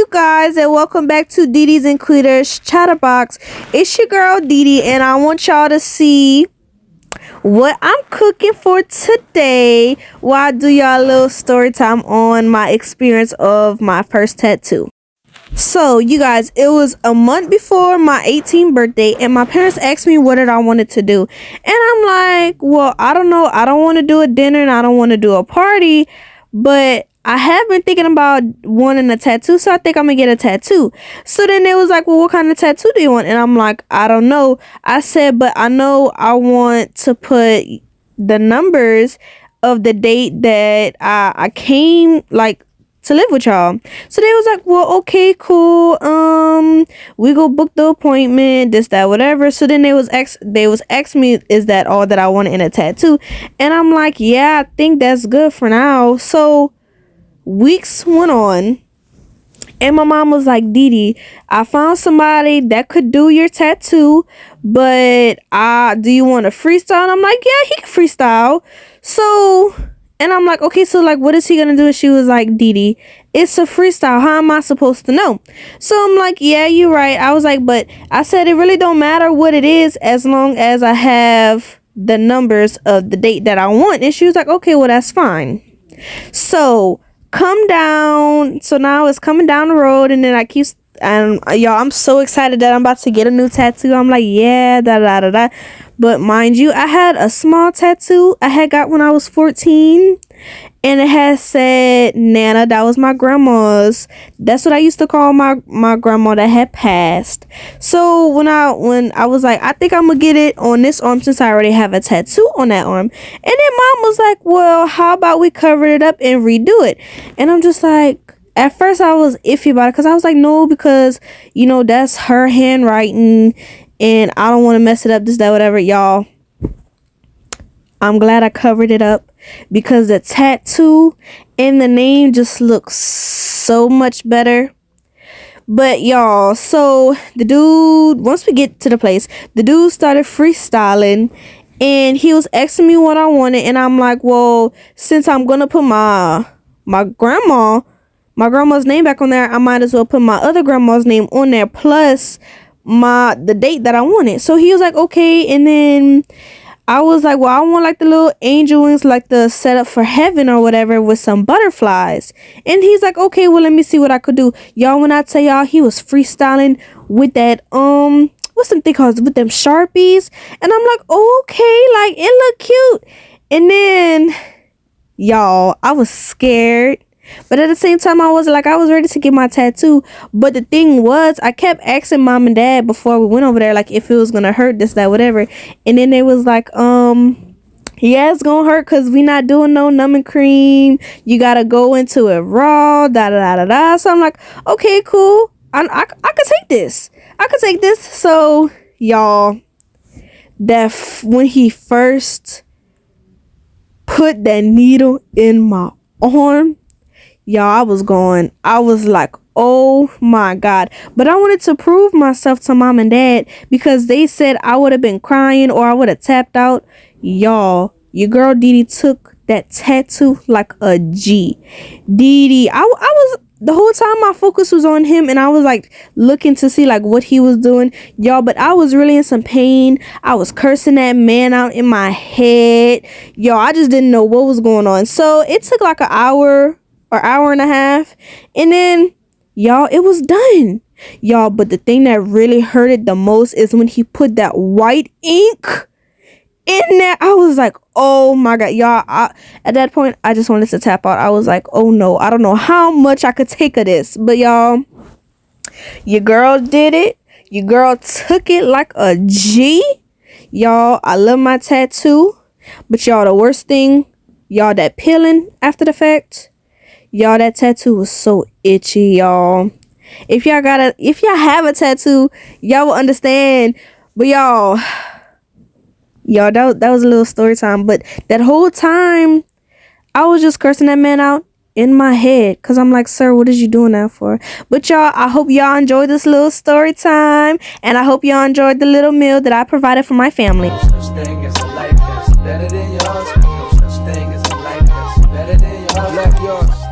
you guys, and welcome back to Dede's and Cleater's Chatterbox. It's your girl Dede, and I want y'all to see what I'm cooking for today while I do y'all a little story time on my experience of my first tattoo. So you guys, it was a month before my 18th birthday, and my parents asked me what did I wanted to do, and I'm like, well, I don't know. I don't want to do a dinner and I don't want to do a party, but I have been thinking about wanting a tattoo, so I think I'm gonna get a tattoo. So then they was like, well, what kind of tattoo do you want? And I'm like, I don't know. I said, but I know I want to put the numbers of the date that I came to live with y'all. So they was like, well, okay, cool. We go book the appointment, this, that, whatever. So then they was asking me, is that all that I wanted in a tattoo? And I'm like, yeah, I think that's good for now. So weeks went on, and my mom was like, Dede, I found somebody that could do your tattoo, but do you want to freestyle? And I'm like, yeah, he can freestyle. So, and I'm like, okay, so like, what is he gonna do? And she was like, Dede, it's a freestyle. How am I supposed to know? So I'm like, yeah, you're right. I was like, but I said, it really don't matter what it is as long as I have the numbers of the date that I want. And she was like, okay, well, that's fine. So come down. So now it's coming down the road, and then y'all, I'm so excited that I'm about to get a new tattoo. I'm like, yeah, da da da da. But mind you, I had a small tattoo I had got when I was 14, and it had said Nana. That was my grandma's. That's what I used to call my grandma that had passed. So when I was like, I think I'm gonna get it on this arm since I already have a tattoo on that arm. And then mom was like, well, how about we cover it up and redo it? And I'm just like, at first I was iffy about it, because I was like, no, because you know that's her handwriting and I don't want to mess it up, this, that, whatever. Y'all, I'm glad I covered it up, because the tattoo and the name just looks so much better. But y'all, so the dude, once we get to the place, the dude started freestyling, and he was asking me what I wanted, and I'm like, well, since I'm gonna put my grandma's name back on there, I might as well put my other grandma's name on there, plus the date that I wanted. So he was like, okay. And then I was like, well, I want like the little angel wings, like the setup for heaven or whatever, with some butterflies. And he's like, okay, well, let me see what I could do. Y'all, when I tell y'all, he was freestyling with that what's them thing called, with them Sharpies. And I'm like, okay, like it looked cute. And then y'all, I was scared, but at the same time, I was ready to get my tattoo. But the thing was, I kept asking mom and dad before we went over there, like, if it was gonna hurt, this, that, whatever. And then they was like, yeah, it's gonna hurt, because we not doing no numbing cream. You gotta go into it raw, da da da da. So I'm like, okay, cool. I could take this. I could take this. So y'all, when he first put that needle in my arm, y'all, I was like, oh my god. But I wanted to prove myself to mom and dad, because they said I would have been crying or I would have tapped out. Y'all, your girl Dede took that tattoo like a G. Dede, I was, the whole time my focus was on him, and I was like looking to see like what he was doing, y'all, but I was really in some pain. I was cursing that man out in my head, y'all. I just didn't know what was going on. So it took like an hour or hour and a half, and then y'all, it was done, y'all. But the thing that really hurted the most is when he put that white ink in there. I was like, oh my god, y'all. At that point, I just wanted to tap out. I was like, oh no, I don't know how much I could take of this. But y'all, your girl did it. Your girl took it like a G. Y'all, I love my tattoo, but y'all, the worst thing, y'all, that peeling after the fact. Y'all, that tattoo was so itchy, y'all. If y'all have a tattoo, y'all will understand. But y'all, that was a little story time. But that whole time, I was just cursing that man out in my head, because I'm like, sir, what is you doing that for? But y'all, I hope y'all enjoyed this little story time, and I hope y'all enjoyed the little meal that I provided for my family. No such thing as a life that's better than yours. No such thing as a life that's better than yours.